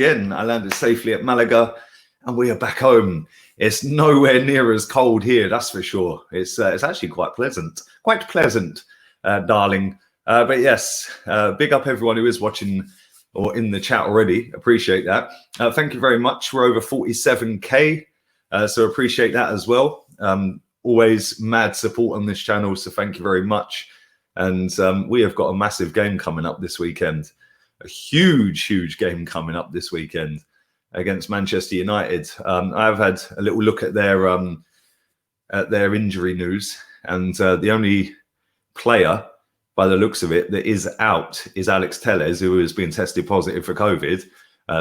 Again, I landed safely at Malaga, and we are back home. It's nowhere near as cold here, that's for sure. It's actually quite pleasant, darling. But yes, big up everyone who is watching or in the chat already. Appreciate that. Thank you very much. We're over 47k, so appreciate that as well. Always mad support on this channel, so thank you very much. And we have got a massive game coming up this weekend. A huge game coming up this weekend against Manchester United. I've had a little look at their injury news, and the only player, by the looks of it, that is out is Alex Telles, who has been tested positive for COVID.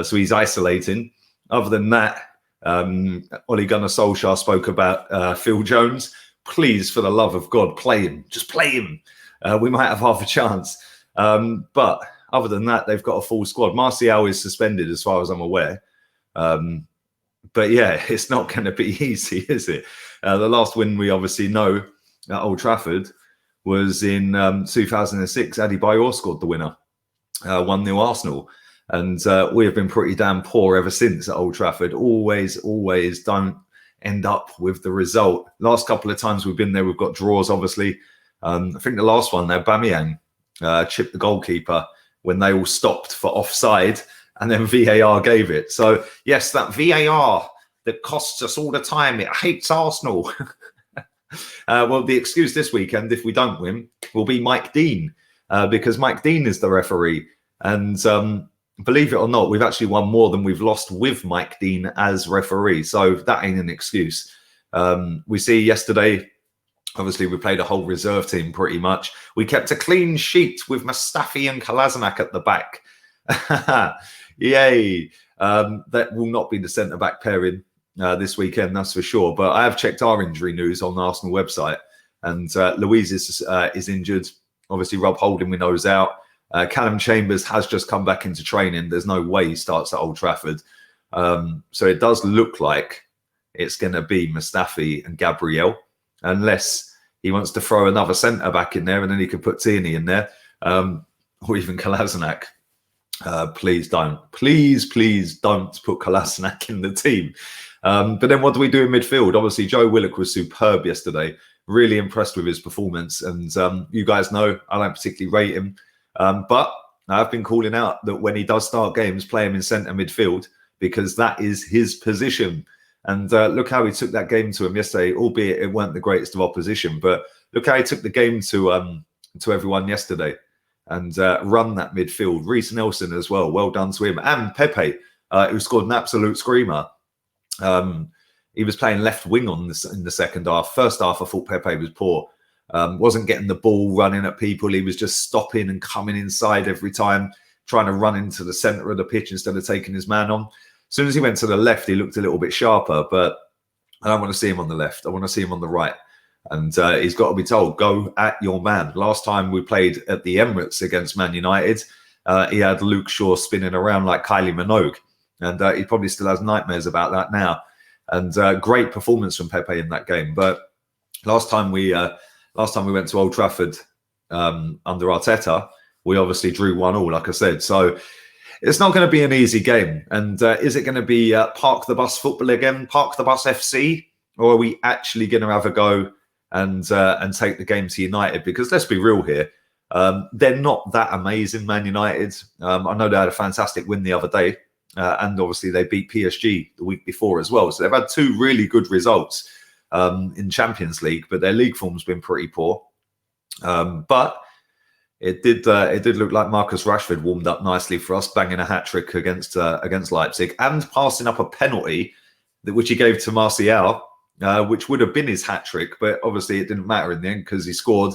So he's isolating. Other than that, Ole Gunnar Solskjaer spoke about Phil Jones. Please, for the love of God, play him. Just play him. We might have half a chance. But other than that, they've got a full squad. Martial is suspended as far as I'm aware. But yeah, it's not going to be easy, is it? The last win we obviously know at Old Trafford was in 2006. Adebayor scored the winner, 1-0 Arsenal. And we have been pretty damn poor ever since at Old Trafford. Always don't end up with the result. Last couple of times we've been there, we've got draws, obviously. I think the last one, Aubameyang chipped the goalkeeper when they all stopped for offside, and then VAR gave it. So, yes, that VAR that costs us all the time, it hates Arsenal. Well, the excuse this weekend, if we don't win, will be Mike Dean, because Mike Dean is the referee. And believe it or not, we've actually won more than we've lost with Mike Dean as referee. So that ain't an excuse. We see yesterday, obviously, we played a whole reserve team pretty much. We kept a clean sheet with Mustafi and Kolasinac at the back. Yay. That will not be the centre-back pairing this weekend, that's for sure. But I have checked our injury news on the Arsenal website. And Louise is injured. Obviously, Rob Holding, we know, is out. Callum Chambers has just come back into training. There's no way he starts at Old Trafford. So it does look like it's going to be Mustafi and Gabriel, unless he wants to throw another centre back in there, and then he could put Tierney in there, or even Kolasinac. Please don't put Kolasinac in the team. But then what do we do in midfield? Obviously, Joe Willock was superb yesterday. Really impressed with his performance. And you guys know I don't particularly rate him. But I've been calling out that when he does start games, play him in centre midfield, because that is his position. And look how he took that game to him yesterday, albeit it weren't the greatest of opposition. But look how he took the game to everyone yesterday and run that midfield. Reece Nelson as well. Well done to him. And Pepe, who scored an absolute screamer. He was playing left wing in the second half. First half, I thought Pepe was poor. Wasn't getting the ball, running at people. He was just stopping and coming inside every time, trying to run into the centre of the pitch instead of taking his man on. As soon as he went to the left, he looked a little bit sharper, but I don't want to see him on the left. I want to see him on the right. And he's got to be told, go at your man. Last time we played at the Emirates against Man United, he had Luke Shaw spinning around like Kylie Minogue. And he probably still has nightmares about that now. And great performance from Pepe in that game. But last time we went to Old Trafford under Arteta, we obviously drew 1-1, like I said. So it's not going to be an easy game. And is it going to be Park the Bus football again, Park the Bus FC? Or are we actually going to have a go and take the game to United? Because let's be real here. They're not that amazing, Man United. I know they had a fantastic win the other day. And obviously they beat PSG the week before as well. So they've had two really good results in Champions League, but their league form's been pretty poor. But it did look like Marcus Rashford warmed up nicely for us, banging a hat-trick against Leipzig and passing up a penalty which he gave to Martial, which would have been his hat-trick, but obviously it didn't matter in the end because he scored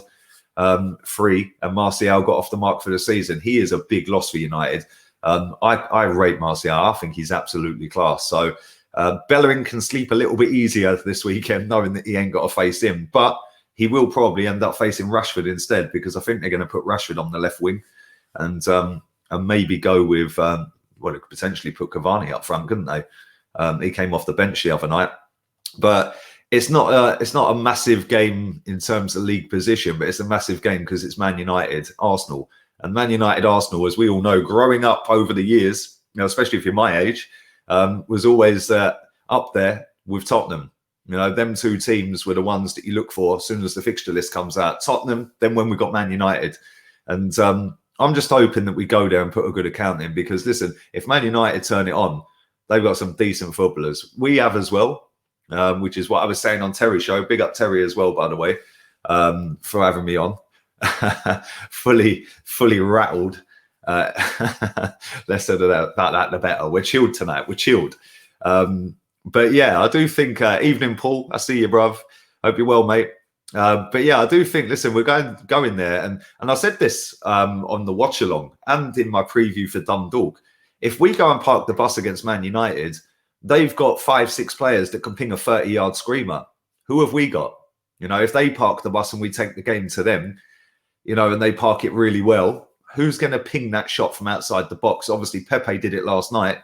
3 and Martial got off the mark for the season. He is a big loss for United. I rate Martial. I think he's absolutely class. So Bellerin can sleep a little bit easier this weekend, knowing that he ain't got to face him. But he will probably end up facing Rashford instead, because I think they're going to put Rashford on the left wing and maybe go with, well, they could potentially put Cavani up front, couldn't they? He came off the bench the other night. But it's not a massive game in terms of league position, but it's a massive game because it's Man United, Arsenal. And Man United, Arsenal, as we all know, growing up over the years, especially if you're my age, was always up there with Tottenham. Them two teams were the ones that you look for as soon as the fixture list comes out. Tottenham, then when we got Man United. And I'm just hoping that we go there and put a good account in, because, listen, if Man United turn it on, they've got some decent footballers. We have as well, which is what I was saying on Terry's show. Big up Terry as well, by the way, for having me on. fully rattled. Less said about that, the better. We're chilled tonight. We're chilled. But yeah, I do think, evening, Paul. I see you, bruv. Hope you're well, mate. But yeah, I do think, listen, we're going there. And I said this on the watch along and in my preview for Dundalk. If we go and park the bus against Man United, they've got 5-6 players that can ping a 30-yard screamer. Who have we got? If they park the bus and we take the game to them, and they park it really well, who's going to ping that shot from outside the box? Obviously, Pepe did it last night.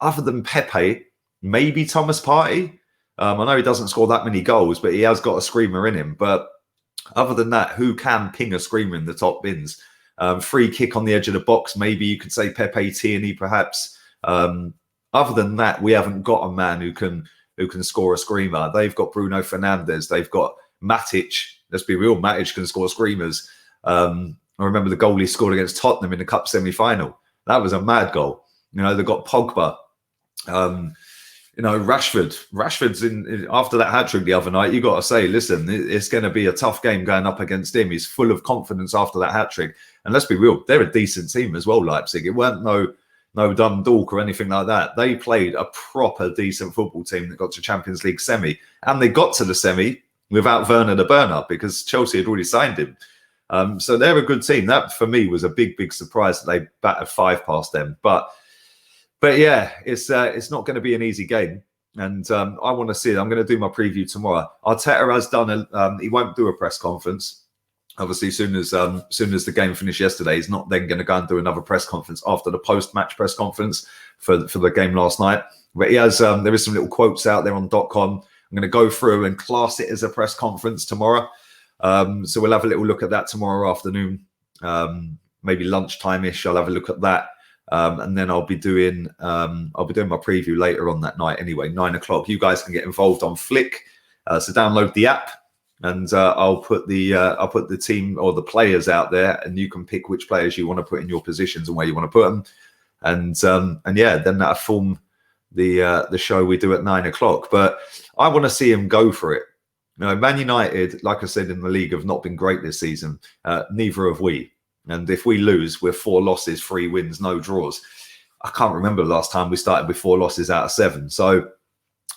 Other than Pepe, maybe Thomas Partey. I know he doesn't score that many goals, but he has got a screamer in him. But other than that, who can ping a screamer in the top bins? Free kick on the edge of the box, maybe you could say Pepe, Tierney, perhaps. Other than that, we haven't got a man who can score a screamer. They've got Bruno Fernandes. They've got Matic. Let's be real, Matic can score screamers. I remember the goal he scored against Tottenham in the Cup semi-final. That was a mad goal. They've got Pogba. Rashford's in after that hat-trick the other night. You got to say, listen, it's going to be a tough game going up against him. He's full of confidence after that hat-trick. And let's be real, they're a decent team as well, Leipzig. It weren't no Dundalk or anything like that. They played a proper decent football team that got to Champions League semi. And they got to the semi without Werner the Burner, because Chelsea had already signed him. So they're a good team. That, for me, was a big surprise that they battered 5 past them. But yeah, it's not going to be an easy game. And I want to see it. I'm going to do my preview tomorrow. Arteta has done he won't do a press conference. Obviously, soon as the game finished yesterday, he's not then going to go and do another press conference after the post-match press conference for the game last night. But he has there is some little quotes out there on .com. I'm going to go through and class it as a press conference tomorrow. So we'll have a little look at that tomorrow afternoon, maybe lunchtime-ish. I'll have a look at that. And then I'll be doing my preview later on that night anyway, 9 o'clock. You guys can get involved on Flick. So download the app, and I'll put the team or the players out there, and you can pick which players you want to put in your positions and where you want to put them. And yeah, then that'll form the show we do at 9 o'clock. But I want to see him go for it. Man United, like I said, in the league have not been great this season. Neither have we. And if we lose, we're 4 losses, 3 wins, no draws. I can't remember the last time we started with 4 losses out of 7. So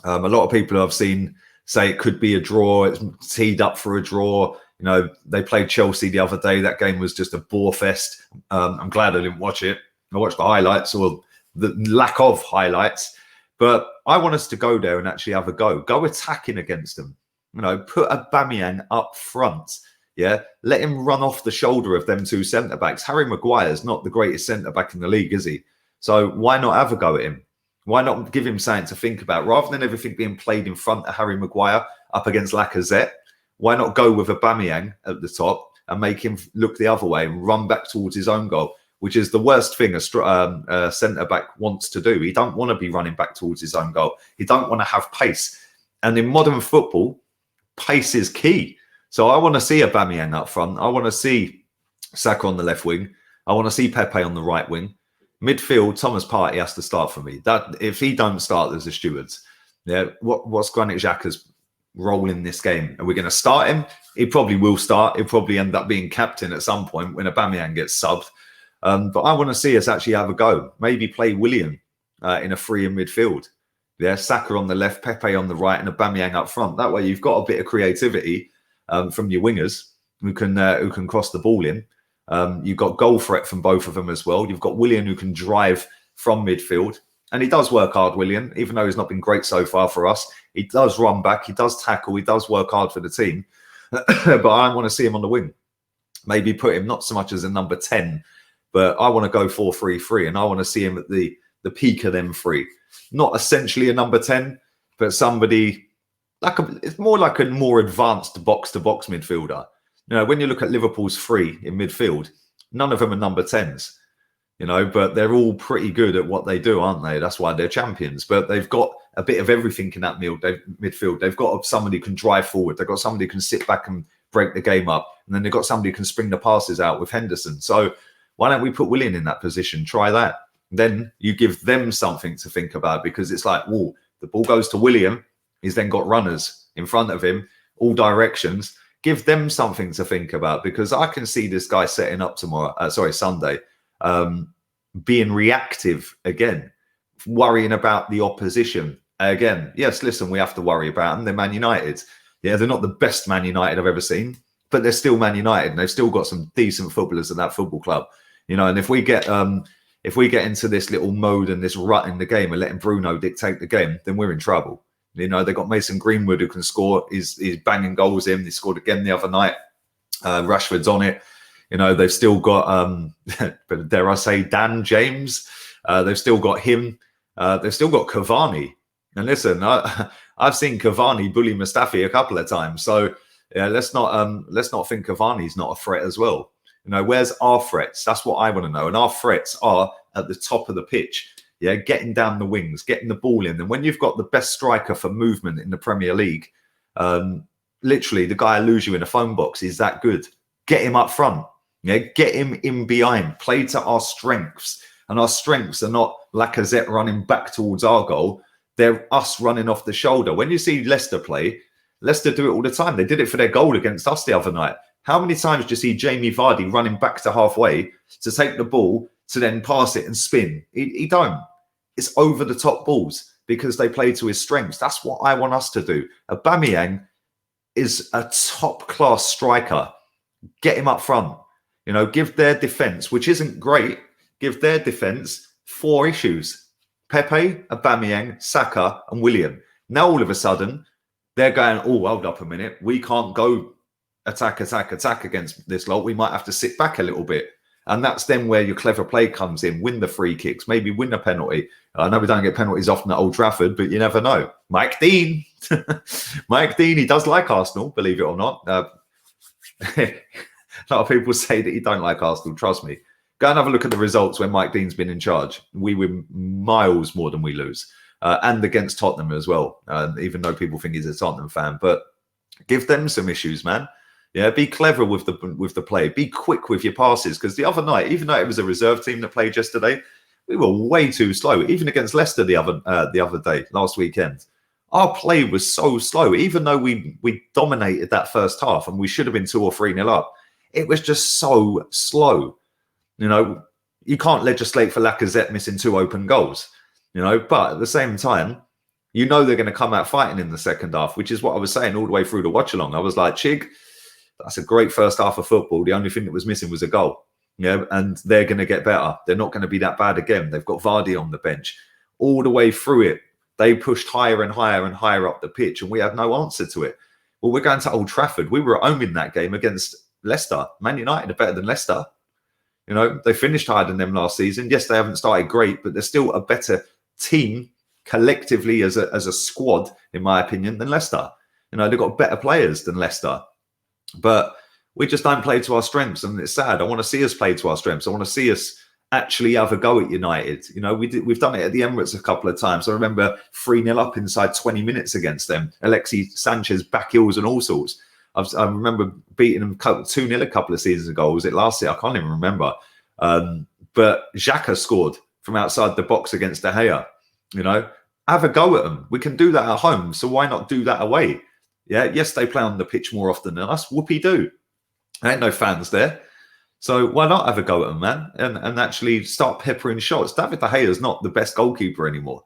a lot of people I've seen say it could be a draw. It's teed up for a draw. They played Chelsea the other day. That game was just a bore fest. I'm glad I didn't watch it. I watched the highlights, or the lack of highlights. But I want us to go there and actually have a go. Go attacking against them. Put Aubameyang up front. Yeah, let him run off the shoulder of them 2 centre-backs. Harry Maguire's not the greatest centre-back in the league, is he? So why not have a go at him? Why not give him something to think about? Rather than everything being played in front of Harry Maguire up against Lacazette, why not go with Aubameyang at the top and make him look the other way and run back towards his own goal, which is the worst thing a centre-back wants to do. He don't want to be running back towards his own goal. He don't want to have pace. And in modern football, pace is key. So I want to see Aubameyang up front. I want to see Saka on the left wing. I want to see Pepe on the right wing. Midfield, Thomas Partey has to start for me. That if he don't start, there's the stewards. Yeah, what's Granit Xhaka's role in this game? Are we going to start him? He probably will start. He'll probably end up being captain at some point when Aubameyang gets subbed. But I want to see us actually have a go. Maybe play Willian in a free in midfield. Yeah, Saka on the left, Pepe on the right, and Aubameyang up front. That way, you've got a bit of creativity from your wingers who can cross the ball in. You've got goal threat from both of them as well. You've got Willian who can drive from midfield, and he does work hard. Willian, even though he's not been great so far for us, he does run back, he does tackle, he does work hard for the team. But I want to see him on the wing. Maybe put him not so much as a number 10, but I want to go 4-3-3, and I want to see him at the peak of them 3. Not essentially a number 10, but somebody it's more like a more advanced box-to-box midfielder. When you look at Liverpool's 3 in midfield, none of them are number 10s. but they're all pretty good at what they do, aren't they? That's why they're champions. But they've got a bit of everything in that midfield. They've got somebody who can drive forward. They've got somebody who can sit back and break the game up. And then they've got somebody who can spring the passes out with Henderson. So why don't we put Willian in that position? Try that. Then you give them something to think about, because it's like, whoa, the ball goes to William. He's then got runners in front of him, all directions. Give them something to think about, because I can see this guy setting up Sunday, being reactive again, worrying about the opposition again. Yes, listen, we have to worry about them. They're Man United. Yeah, they're not the best Man United I've ever seen, but they're still Man United, and they've still got some decent footballers at that football club. And if we get into this little mode and this rut in the game and letting Bruno dictate the game, then we're in trouble. They've got Mason Greenwood who can score. He's banging goals in. He scored again the other night. Rashford's on it. They've still got, but dare I say, Dan James. They've still got him. They've still got Cavani. And listen, I've seen Cavani bully Mustafi a couple of times. So yeah, let's not think Cavani's not a threat as well. Where's our threats? That's what I want to know. And our threats are at the top of the pitch. Yeah, getting down the wings, getting the ball in. And when you've got the best striker for movement in the Premier League, literally the guy who lose you in a phone box is that good. Get him up front. Yeah, get him in behind. Play to our strengths. And our strengths are not Lacazette running back towards our goal. They're us running off the shoulder. When you see Leicester play, Leicester do it all the time. They did it for their goal against us the other night. How many times do you see Jamie Vardy running back to halfway to take the ball to then pass it and spin? He don't. It's over the top balls because they play to his strengths. That's what I want us to do. Aubameyang is a top class striker. Get him up front. Give their defense, which isn't great, give their defense 4 issues. Pepe, Aubameyang, Saka, and Willian. Now all of a sudden they're going, oh, hold up a minute. We can't go attack against this lot. We might have to sit back a little bit. And that's then where your clever play comes in. Win the free kicks, maybe win a penalty. I know we don't get penalties often at Old Trafford, but you never know. Mike Dean. Mike Dean, he does like Arsenal, believe it or not. A lot of people say that he don't like Arsenal. Trust me. Go and have a look at the results when Mike Dean's been in charge. We win miles more than we lose. And against Tottenham as well, even though people think he's a Tottenham fan. But give them some issues, man. Yeah, be clever with the play. Be quick with your passes. Because the other night, even though it was a reserve team that played yesterday, we were way too slow. Even against Leicester the other day, last weekend, our play was so slow. Even though we dominated that first half and we should have been 2 or 3-0 up, it was just so slow. You can't legislate for Lacazette missing 2 open goals. But at the same time, they're going to come out fighting in the second half, which is what I was saying all the way through the watch along. I was like, Chig, that's a great first half of football. The only thing that was missing was a goal. And they're going to get better. They're not going to be that bad again. They've got Vardy on the bench. All the way through it, they pushed higher and higher and higher up the pitch, and we had no answer to it. Well, we're going to Old Trafford. We were at home in that game against Leicester. Man United are better than Leicester. They finished higher than them last season. Yes, they haven't started great, but they're still a better team collectively as a squad, in my opinion, than Leicester. They've got better players than Leicester. But we just don't play to our strengths, and it's sad. I want to see us play to our strengths. I want to see us actually have a go at United. We've done it at the Emirates a couple of times. I remember 3-0 up inside 20 minutes against them. Alexis Sanchez back heels and all sorts. I remember beating them 2-0 a couple of seasons ago. Was it last year? I can't even remember. But Xhaka scored from outside the box against De Gea. Have a go at them. We can do that at home, so why not do that away? Yeah, yes, they play on the pitch more often than us. Whoopie do. There ain't no fans there. So why not have a go at them, man? And actually start peppering shots. David De Gea is not the best goalkeeper anymore.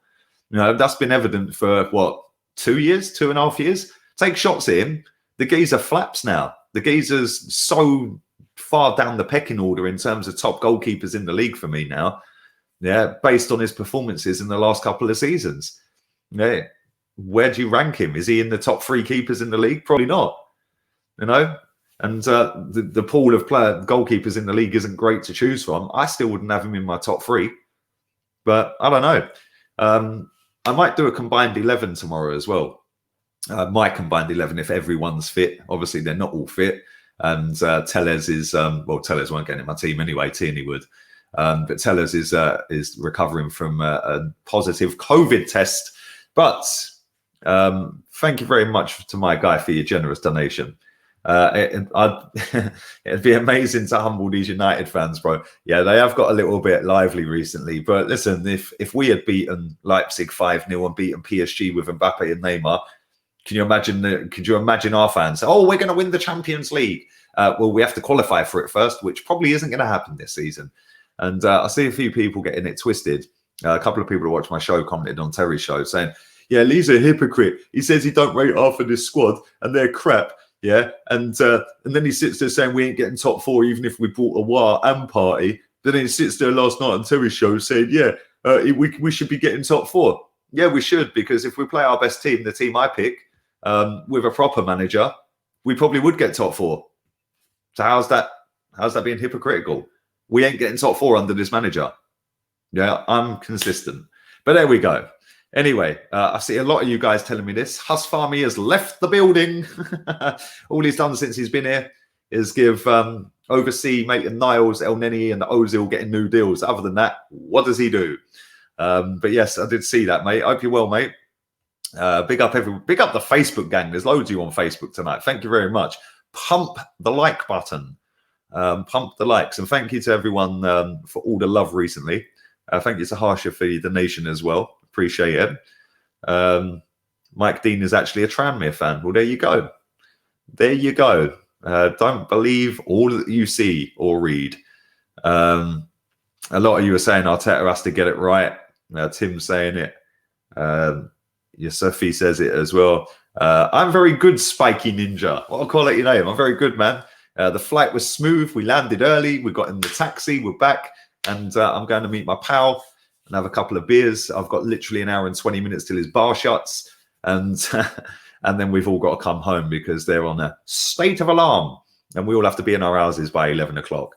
That's been evident for, 2 years, 2.5 years? Take shots at him. The geezer flaps now. The geezer's so far down the pecking order in terms of top goalkeepers in the league for me now. Yeah, based on his performances in the last couple of seasons. Yeah. Where do you rank him? Is he in the top 3 keepers in the league? Probably not. And the pool of goalkeepers in the league isn't great to choose from. I still wouldn't have him in my top 3. But I don't know. I might do a combined 11 tomorrow as well. My combined 11 if everyone's fit. Obviously, they're not all fit. And Tellez is, Tellez won't get in my team anyway. Tierney would. But Tellers is recovering from a positive COVID test. But thank you very much to my guy for your generous donation. It'd be amazing to humble these United fans, bro. Yeah, they have got a little bit lively recently. But listen, if we had beaten Leipzig 5-0 and beaten PSG with Mbappe and Neymar, could you imagine our fans? Oh, we're going to win the Champions League. Well, we have to qualify for it first, which probably isn't going to happen this season. And I see a few people getting it twisted. A couple of people who watch my show commented on Terry's show saying, yeah, Lee's a hypocrite. He says he don't rate half of this squad and they're crap. Yeah, and then he sits there saying we ain't getting top 4 even if we bought a War and Party. But then he sits there last night on Terry's show saying, yeah, we should be getting top 4. Yeah, we should, because if we play our best team, the team I pick, with a proper manager, we probably would get top 4. So how's that being hypocritical? We ain't getting top 4 under this manager. Yeah, I'm consistent. But there we go. Anyway, I see a lot of you guys telling me this. Huss Farmy has left the building. All he's done since he's been here is give oversee making Niles, El Neni and Ozil getting new deals. Other than that, what does he do? But yes, I did see that, mate. Hope you're well, mate. Big up the Facebook gang. There's loads of you on Facebook tonight. Thank you very much. Pump the like button. Pump the likes. And thank you to everyone for all the love recently. Thank you to Harsha for your donation as well. Appreciate it. Mike Dean is actually a Tranmere fan. Well, there you go. There you go. Don't believe all that you see or read. A lot of you are saying Arteta has to get it right. Tim's saying it. Sophie says it as well. I'm very good, Spiky Ninja. What a quality name. I'm very good, man. The flight was smooth. We landed early. We got in the taxi. We're back. And I'm going to meet my pal and have a couple of beers. I've got literally an hour and 20 minutes till his bar shuts. And then we've all got to come home because they're on a state of alarm. And we all have to be in our houses by 11 o'clock.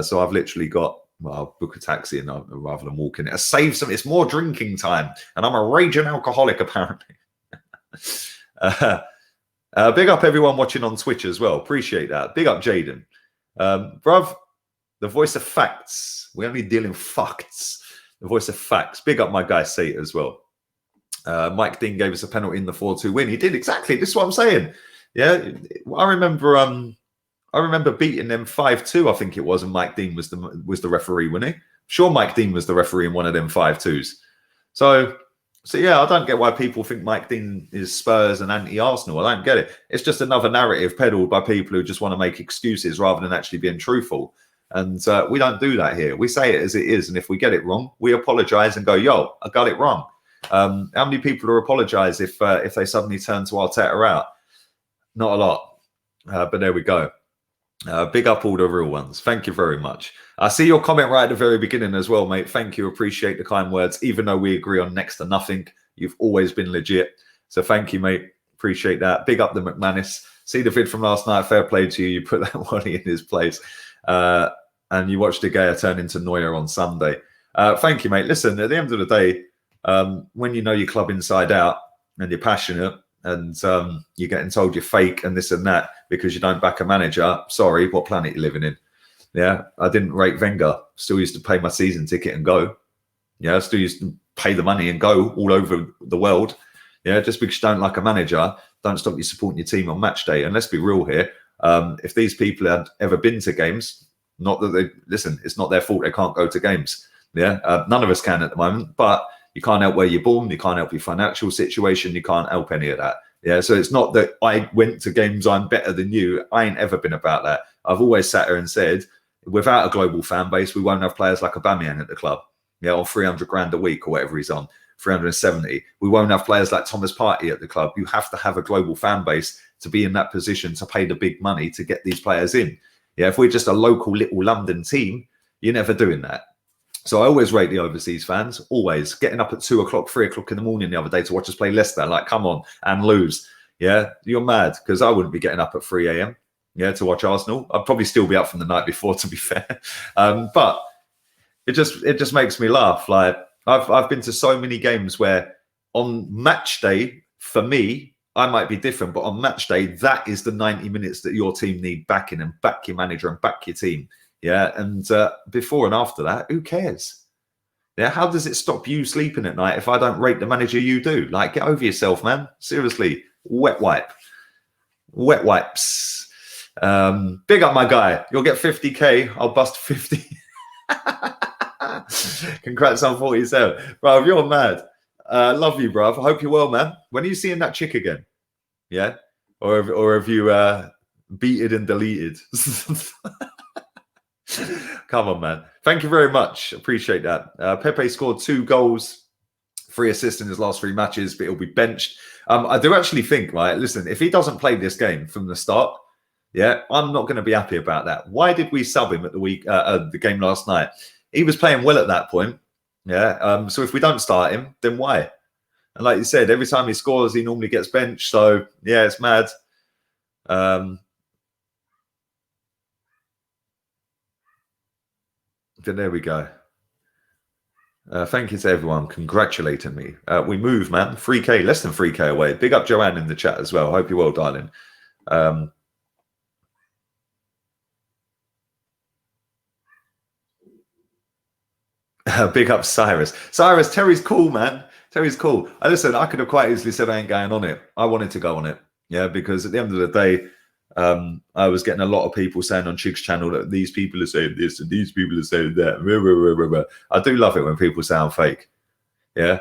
So I've literally got, well, I'll book a taxi and rather than walking it. It's more drinking time. And I'm a raging alcoholic, apparently. Big up everyone watching on Twitch as well. Appreciate that. Big up Jaden. Bruv, the voice of facts. We only deal in facts. The voice of facts. Big up my guy Sate as well. Mike Dean gave us a penalty in the 4-2 win. He did exactly. This is what I'm saying. Yeah, I remember beating them 5-2. I think it was, and Mike Dean was the referee, wasn't he? Sure, Mike Dean was the referee in one of them 5-2s. So yeah, I don't get why people think Mike Dean is Spurs and anti-Arsenal. I don't get it. It's just another narrative peddled by people who just want to make excuses rather than actually being truthful. And we don't do that here. We say it as it is. And if we get it wrong, we apologize and go, yo, I got it wrong. How many people are apologize if they suddenly turn to Arteta out? Not a lot. But there we go. Big up all the real ones. Thank you very much. I see your comment right at the very beginning as well, mate. Thank you. Appreciate the kind words. Even though we agree on next to nothing, you've always been legit. So thank you, mate. Appreciate that. Big up the McManus. See the vid from last night. Fair play to you. You put that one in his place. And you watched De Gea turn into Neuer on Sunday. Thank you, mate. Listen, at the end of the day, when you know your club inside out and you're passionate and you're getting told you're fake and this and that because you don't back a manager, sorry, what planet you're living in? Yeah, I didn't rate Wenger. Still used to pay my season ticket and go. Yeah, still used to pay the money and go all over the world. Yeah, just because you don't like a manager, don't stop you supporting your team on match day. And let's be real here. If these people had ever been to games, not that they listen, it's not their fault they can't go to games. Yeah, none of us can at the moment, but you can't help where you're born. You can't help your financial situation. You can't help any of that. Yeah, so it's not that I went to games, I'm better than you. I ain't ever been about that. I've always sat here and said, without a global fan base, we won't have players like Aubameyang at the club. Yeah, on 300 grand a week or whatever he's on, 370. We won't have players like Thomas Partey at the club. You have to have a global fan base to be in that position to pay the big money to get these players in. Yeah, if we're just a local little London team, you're never doing that. So I always rate the overseas fans, always. Getting up at 2 o'clock, 3 o'clock in the morning the other day to watch us play Leicester, like, come on, and lose. Yeah, you're mad, because I wouldn't be getting up at 3 a.m. Yeah, to watch Arsenal. I'd probably still be up from the night before, to be fair. But it just makes me laugh. Like, I've been to so many games where on match day, for me, I might be different, but on match day, that is the 90 minutes that your team need backing and back your manager and back your team. Yeah, and before and after that, who cares? Yeah, how does it stop you sleeping at night if I don't rate the manager you do? Like, get over yourself, man. Seriously, wet wipe. Wet wipes. Big up my guy. You'll get 50K. I'll bust 50. Congrats on 47. Bro, you're mad. Love you, bro. I hope you're well, man. When are you seeing that chick again? Yeah? Or have you beated and deleted? Come on, man. Thank you very much. Appreciate that. Pepe scored 2 goals, 3 assists in his last 3 matches, but he'll be benched. I do actually think, right, listen, if he doesn't play this game from the start, yeah, I'm not going to be happy about that. Why did we sub him at the game last night? He was playing well at that point. Yeah. So if we don't start him, then why? And like you said, every time he scores, he normally gets benched. So yeah, it's mad. Then there we go. Thank you to everyone congratulating me. We move, man. 3K, less than 3K away. Big up Joanne in the chat as well. Hope you're well, darling. Big up Cyrus. Cyrus, Terry's cool, man. Terry's cool. Listen, I could have quite easily said I ain't going on it. I wanted to go on it. Yeah, because at the end of the day, I was getting a lot of people saying on Chig's channel that these people are saying this and these people are saying that. I do love it when people sound fake. Yeah.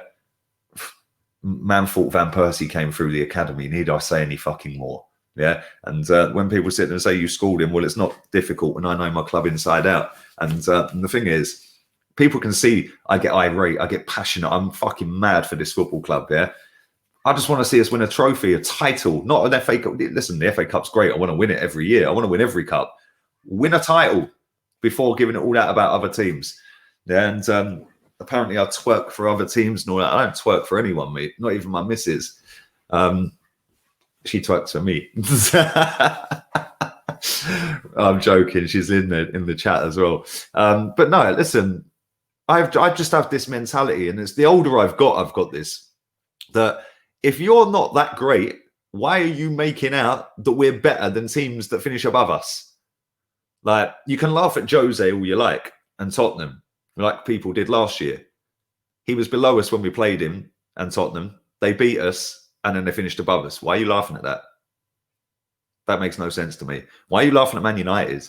Man thought Van Persie came through the academy. Need I say any fucking more? Yeah. And when people sit there and say you schooled him, well, it's not difficult when I know my club inside out. And the thing is, people can see I get irate, I get passionate. I'm fucking mad for this football club. Yeah. I just want to see us win a trophy, a title, not an FA Cup. Listen, the FA Cup's great. I want to win it every year. I want to win every cup. Win a title before giving it all out about other teams. Yeah, and apparently I twerk for other teams and all that. I don't twerk for anyone, mate. Not even my missus. She twerks for me. I'm joking. She's in the chat as well. But no, listen, I just have this mentality, and it's the older I've got this, that if you're not that great, why are you making out that we're better than teams that finish above us? Like, you can laugh at Jose all you like and Tottenham, like people did last year. He was below us when we played him and Tottenham. They beat us and then they finished above us. Why are you laughing at that? That makes no sense to me. Why are you laughing at Man United?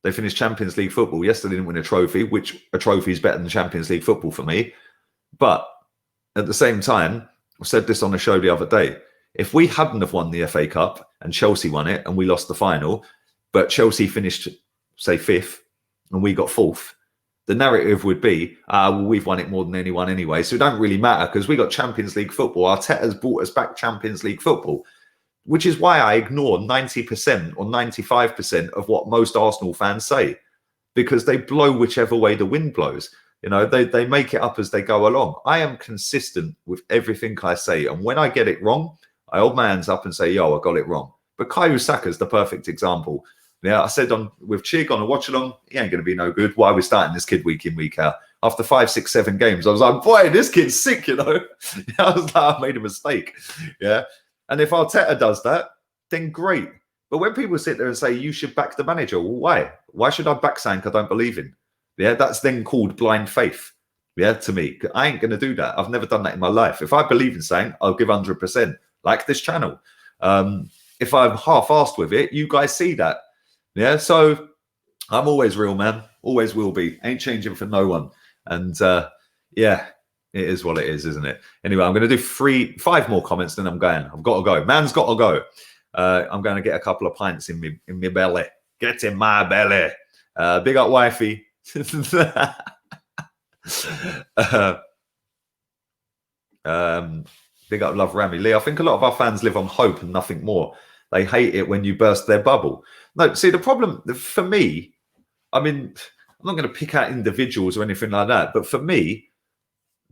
They finished Champions League football. Yes, they didn't win a trophy, which a trophy is better than Champions League football for me. But at the same time, I said this on the show the other day. If we hadn't have won the FA Cup and Chelsea won it and we lost the final, but Chelsea finished, say, 5th and we got 4th, the narrative would be, well, we've won it more than anyone anyway. So it don't really matter because we got Champions League football. Arteta's brought us back Champions League football, which is why I ignore 90% or 95% of what most Arsenal fans say, because they blow whichever way the wind blows. You know, they make it up as they go along. I am consistent with everything I say. And when I get it wrong, I hold my hands up and say, yo, I got it wrong. But Kaio Saka's the perfect example. Yeah, I said with Chig on a watch along, he ain't going to be no good. Why are we starting this kid week in, week out? After 5, 6, 7 games, I was like, boy, this kid's sick, you know. I was like, I made a mistake. Yeah. And if Arteta does that, then great. But when people sit there and say, you should back the manager, well, why? Why should I back something I don't believe in? Yeah, that's then called blind faith. Yeah, to me. I ain't going to do that. I've never done that in my life. If I believe in something, I'll give 100%, like this channel. If I'm half-assed with it, you guys see that. Yeah, so I'm always real, man. Always will be. Ain't changing for no one. And yeah, it is what it is, isn't it? Anyway, I'm going to do 5 more comments, then I'm going. I've got to go. Man's got to go. I'm going to get a couple of pints in me belly. Get in my belly. Big up, wifey. Big up, love Rami Lee. I think a lot of our fans live on hope and nothing more. They hate it when you burst their bubble. No, see, the problem for me, I mean, I'm not going to pick out individuals or anything like that, but for me,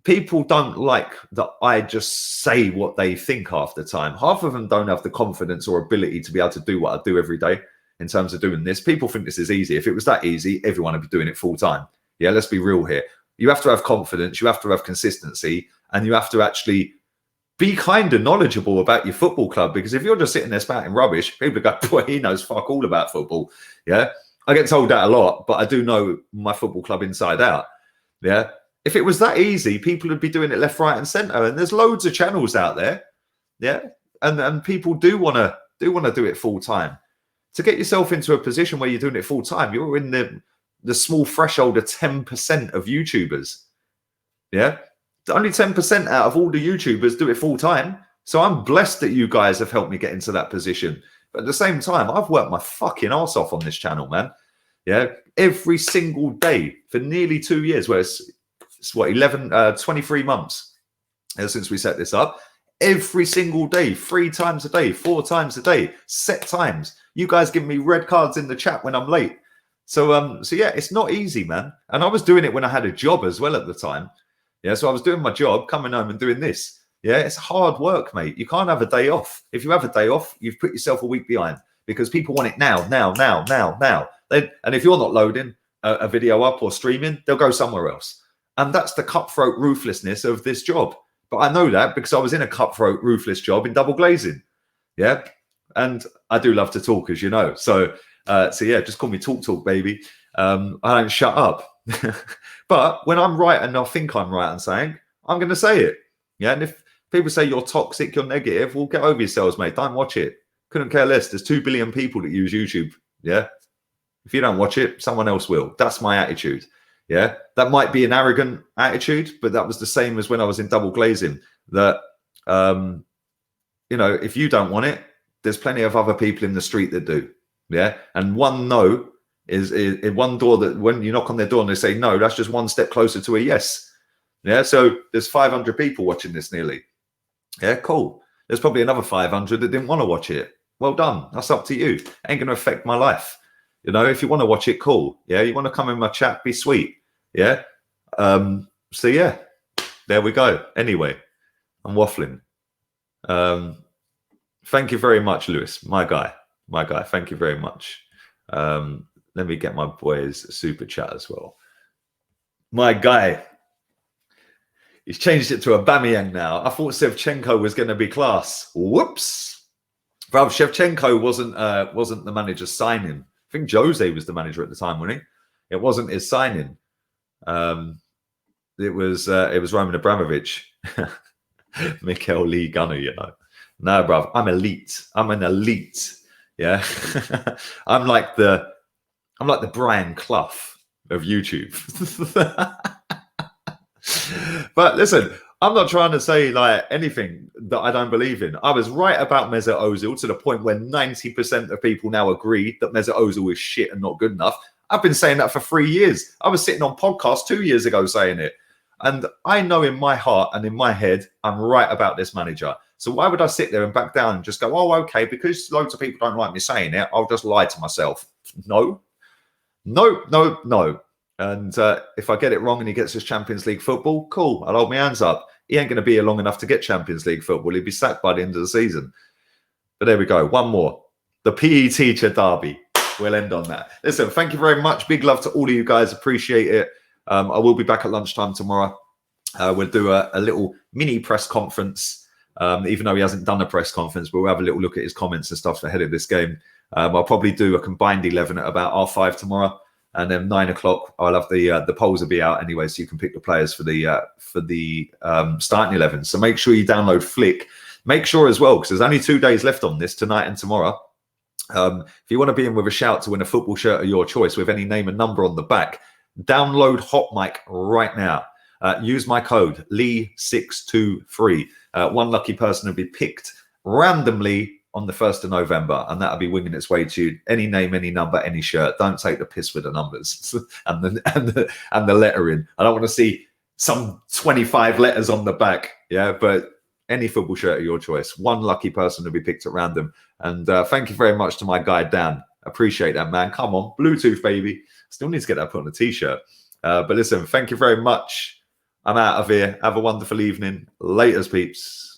people don't like that I just say what they think half the time. Half of them don't have the confidence or ability to be able to do what I do every day in terms of doing this. People think this is easy. If it was that easy, everyone would be doing it full time. Yeah, let's be real here. You have to have confidence, you have to have consistency, and you have to actually be kind of knowledgeable about your football club, because if you're just sitting there spouting rubbish, people go, boy, he knows fuck all about football. Yeah. I get told that a lot, but I do know my football club inside out. Yeah. If it was that easy, people would be doing it left, right, and centre. And there's loads of channels out there. Yeah. And people do want to do it full time. To get yourself into a position where you're doing it full time, you're in the small threshold of 10% of YouTubers. Yeah. Only 10% out of all the YouTubers do it full time. So I'm blessed that you guys have helped me get into that position. But at the same time, I've worked my fucking ass off on this channel, man. Yeah. Every single day for nearly 2 years, where it's what, 23 months since we set this up. Every single day, 3 times a day, 4 times a day, set times. You guys give me red cards in the chat when I'm late. So yeah, it's not easy, man. And I was doing it when I had a job as well at the time. Yeah, so I was doing my job, coming home and doing this. Yeah, it's hard work, mate. You can't have a day off. If you have a day off, you've put yourself a week behind because people want it now. And if you're not loading a video up or streaming, they'll go somewhere else. And that's the cutthroat ruthlessness of this job. But I know that because I was in a cutthroat ruthless job in double glazing. Yeah, and I do love to talk, as you know. So yeah, just call me Talk, baby. I don't shut up. But when I'm right and I think I'm right and saying, I'm going to say it. Yeah, and if people say you're toxic, you're negative, well, get over yourselves, mate. Don't watch it. Couldn't care less. There's 2 billion people that use YouTube. Yeah, if you don't watch it, someone else will. That's my attitude. Yeah, that might be an arrogant attitude, but that was the same as when I was in double glazing. That you know, if you don't want it, there's plenty of other people in the street that do. Yeah, and one no is one door that when you knock on their door and they say no, that's just one step closer to a yes. Yeah, so there's 500 people watching this nearly. Yeah, cool. There's probably another 500 that didn't want to watch it. Well done. That's up to you. Ain't going to affect my life. You know, if you want to watch it, cool. Yeah, you want to come in my chat, be sweet. Yeah. So yeah, there we go. Anyway, I'm waffling. Thank you very much, Lewis. My guy. Thank you very much. Let me get my boys super chat as well. My guy. He's changed it to Aubameyang now. I thought Shevchenko was going to be class. Whoops. Bro, Shevchenko wasn't the manager's signing. I think Jose was the manager at the time, wasn't he? It wasn't his signing. It was Roman Abramovich. Mikel Lee Gunner, you know. No, bruv, I'm elite. I'm an elite. Yeah. I'm like the Brian Clough of YouTube. But listen, I'm not trying to say like anything that I don't believe in. I was right about Mesut Ozil to the point where 90% of people now agree that Mesut Ozil is shit and not good enough. I've been saying that for 3 years. I was sitting on podcasts 2 years ago saying it. And I know in my heart and in my head, I'm right about this manager. So why would I sit there and back down and just go, oh, okay, because loads of people don't like me saying it, I'll just lie to myself. No. And if I get it wrong and he gets his Champions League football, cool, I'll hold my hands up. He ain't going to be here long enough to get Champions League football. He'd be sacked by the end of the season. But there we go. One more. The PE teacher derby. We'll end on that. Listen, thank you very much. Big love to all of you guys. Appreciate it. I will be back at lunchtime tomorrow. We'll do a little mini press conference. Even though he hasn't done a press conference, but we'll have a little look at his comments and stuff ahead of this game. I'll probably do a combined 11 at about 5:30 tomorrow. And then 9 o'clock, I'll have the polls will be out anyway, so you can pick the players for the starting 11. So make sure you download Flick. Make sure as well, because there's only 2 days left on this, tonight and tomorrow. If you want to be in with a shout to win a football shirt of your choice with any name and number on the back, download HOTMIC right now. Use my code Lee623. One lucky person will be picked randomly on the 1st of November, and that'll be winging its way to any name, any number, any shirt. Don't take the piss with the numbers and the lettering. I don't want to see some 25 letters on the back. Yeah, but any football shirt of your choice. One lucky person will be picked at random. And thank you very much to my guy Dan. Appreciate that, man. Come on, Bluetooth, baby. Still need to get that put on a t-shirt. But listen, thank you very much. I'm out of here. Have a wonderful evening. Laters, peeps.